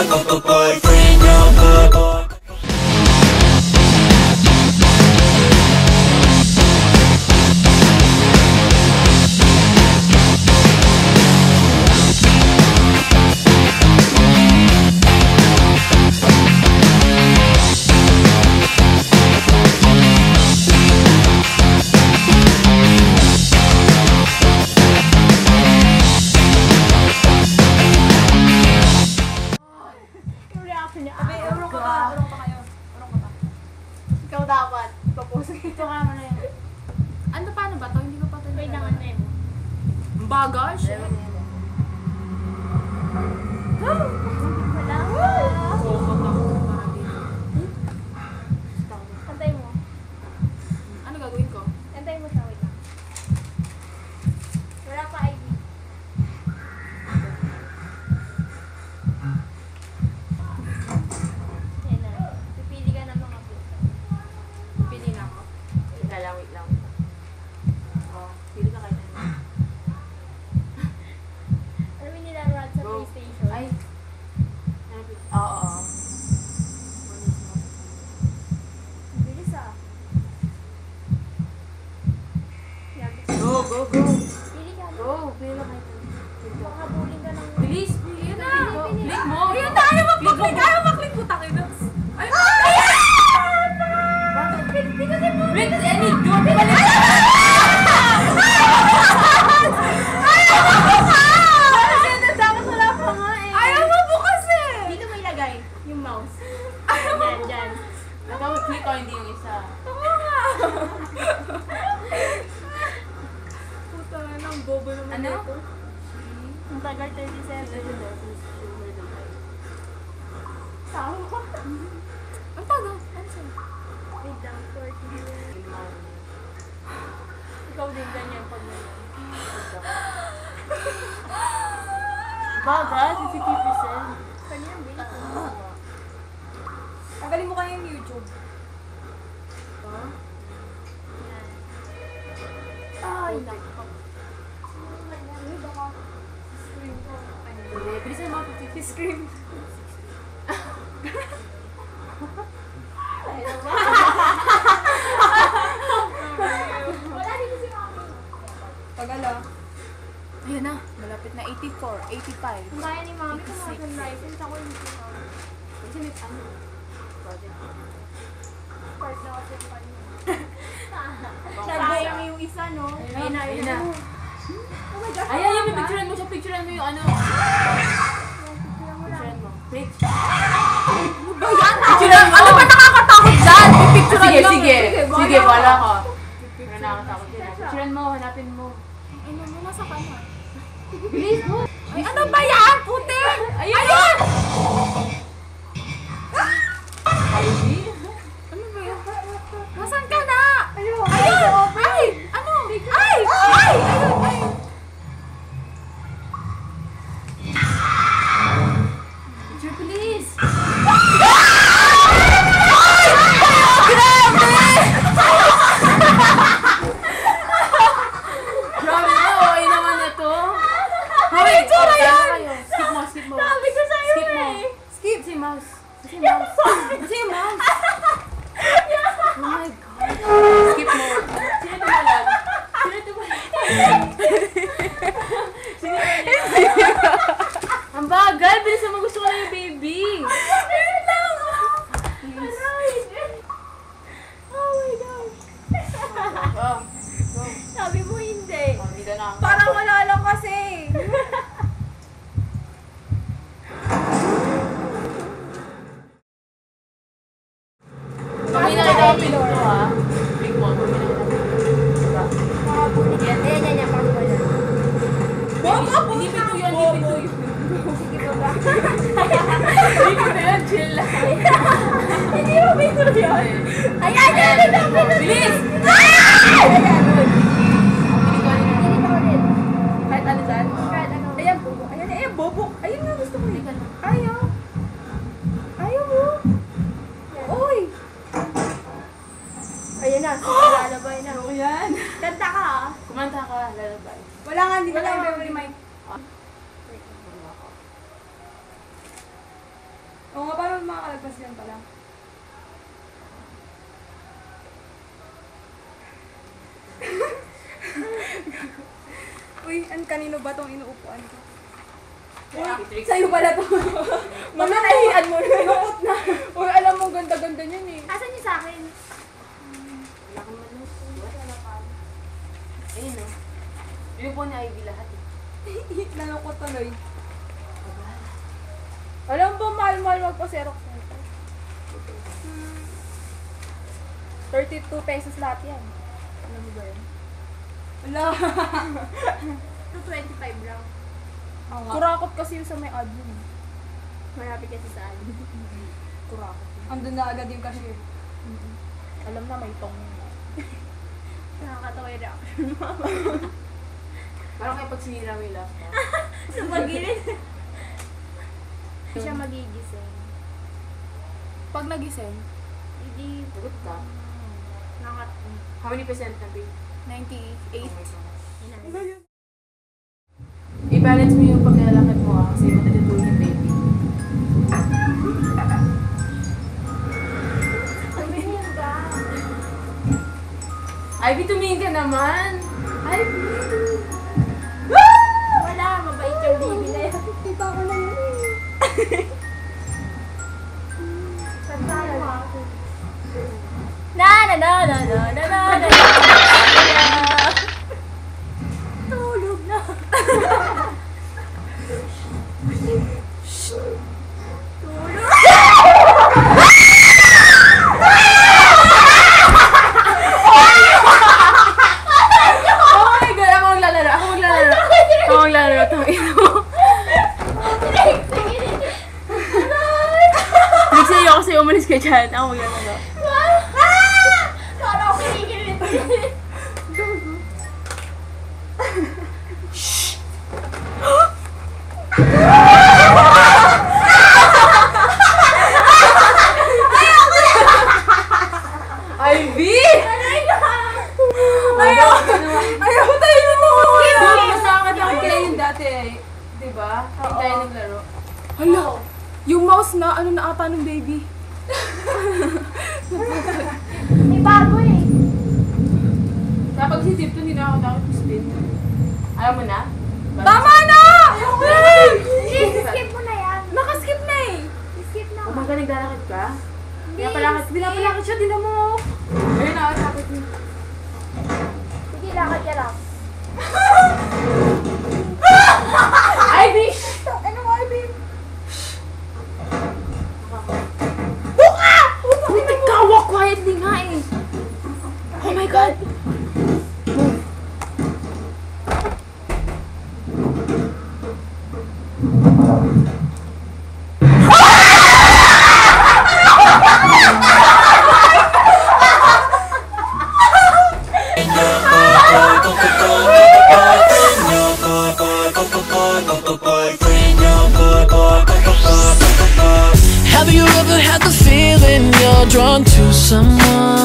boyfriend, your boy. Ikaw dapat. Propose Ito nga mo na yun. Ano, paano ba to? Hindi ko pa ito. Wait lang, ano yun? Bagas? Wala. Oo, matakot para dito. Antay mo. Ano gagawin ko? Antay mo siya. Wait lang. Wala pa ID. Yan na. Pipili ka ng mga blue. Pili na ako. Wait lang, wait lang. Oh, pili ka kayo na. Ano yung nilaruan sa Go. PlayStation? Ay. Oo. Bilis ah. Go, go, go. Pili ka na. Go, pili ka kayo. Baka bullying ka ng... Bilis, pili na. Pili. Click mo. Ayun na, ayaw mag-click. Ayaw mag-click po, takinos. Ay, Bakit? Pinutin mo! wait, any door. Balik. Ayaw mo bukas eh. Dito mo ilagay yung mouse. Yan, dyan. Nag-click ko, hindi yung isa. Puta, nang bobo naman Ano? ito. Ang tagal 37. Tama ko. Ang tagal. Ano siya? Wait lang, 40 minutes. Ikaw din ganyan pag Baga, 50%. kanina bilis mo. Tanggalin mo kaya yung YouTube. Yan. Ay, nako. Ay, baka screen ko. Hindi, bilisan mo 50 scream. Wala dito si Mami. Pagala. Ayun na, malapit na 84, 85. Kung kaya ni Mami, kung mga license ako hindi ko Mami. Kasi may ano? Project. Start na kasi yung kanina. Sayang yung isa, no? Ayun na, ayun na. Oh my God. Ayan, yung picturean mo siya, picturean mo yung ano. Picturean mo. Wait. Ano ba yan? Picturean mo. Ano ba nakakatakot dyan? Picturean Sige, lang. sige. Sige, wala ka. Wala nakakatakot dyan. Picturean mo, hanapin mo. Ano mo, nasa kanya? Bilis mo. Ay, ano ba yan? Puti! Ayun! Ayun! Ano ba yan? Nasaan ka na? Ayun! Ayun! Ay! Ano? Ay! Ay! Ayun! Ay! Picture, please! Grabe na, okay naman ito. Hoy, tsura yan! Skip mo, skip mo. Sabi ko sa'yo Skip mo. eh. Skip si mouse. Si mouse. Si mouse. Oh my God. Skip mo. Sino tumalan? Sino tumalan? Sino tumalan? Ang bagal. Bilisan mo, gusto ko na yung baby. Ayun lang! Please. Oh my gosh! Go. Go. Sabi mo hindi. Oh, dito na. Parang wala lang kasi. Kami na kita ang pinto ha. Click mo. Kami na kita ang pinto. Makabulit yan. Yan. Parang wala. Hindi pinto yun. Hindi pinto yun. Sige ba? Hindi pinto yun. Chill lang. Hindi mo pinto yun. Ayan! Bilis! Ayan! Kahit ano dyan? Kahit ano. Ayan, bobo. Ayan, bobo. Ayun nga, gusto ko yun. Ayaw. Ayaw mo. Uy! Ayan na. Lalabay na. Ano yan? Kanta ka ah. Kumanta ka, lalabay. Wala nga, hindi Wala ko yung na memory mic. Oo nga, parang makakalagpas yan pala. Uy, kanino ba tong inuupuan ko? Uy, sa'yo pala to. Mama, nahihian mo. Lukot na. Uy, alam mo, ganda-ganda niyan eh. Asan niyo sa akin? Wala kang manok. Wala pa. Ayun o. Yung po na Ivy lahat eh. Nalukot tuloy. Alam mo, mahal-mahal magpa-xerox nito. 32 pesos lahat yan. Alam mo ba yun? Wala. 225 lang. Kurakot kasi yung sa may admin. Marapit kasi sa akin. Kurakot. Andun na agad yung cashier. Alam na may tong. Nakakatawa yung reaction mo. Parang kayo pag sinira mo yung laptop. Sa pagilid. Hindi siya magigising. Pag nagising, Hindi. Sagot ka. Nakat. How many percent na ba? 98. I-balance mo yung paglalakad mo kasi matutulog yung baby. Tumingin ka. Ivy, tumingin ka naman! Ivy, Wala, mabait yung baby na yan. Kita ko na yun eh. Tandaan mo ako. Na na na na na na na na. Tulog na. oh my God! Ako maglalaro! Ako maglalaro! Ako maglalaro! Tangina mo! Next sa'yo ako sa'yo umalis ka dyan. Ako maglalaro. Parang ako kinikilit. Ivy! Ayaw tayo nito. Masama tayo kayo yung dati eh. Diba? Hindi tayo naglaro. Hala, yung mouse na, ano na ata ng baby. May bago eh. Kapag si Zip to, hindi na ako takot spin. Alam mo na? Tama na! Skip mo na yan. Nakaskip na eh. Skip na. Oh my God, naglalakad ka? Pinapalakad siya, din mo. Ayun na, takot niya. Sige, lakad ka lang. Ivy! Ano mo, Ivy? Uy, nagkawa quietly nga eh. Oh my God! Have you ever had the feeling you're drawn to someone?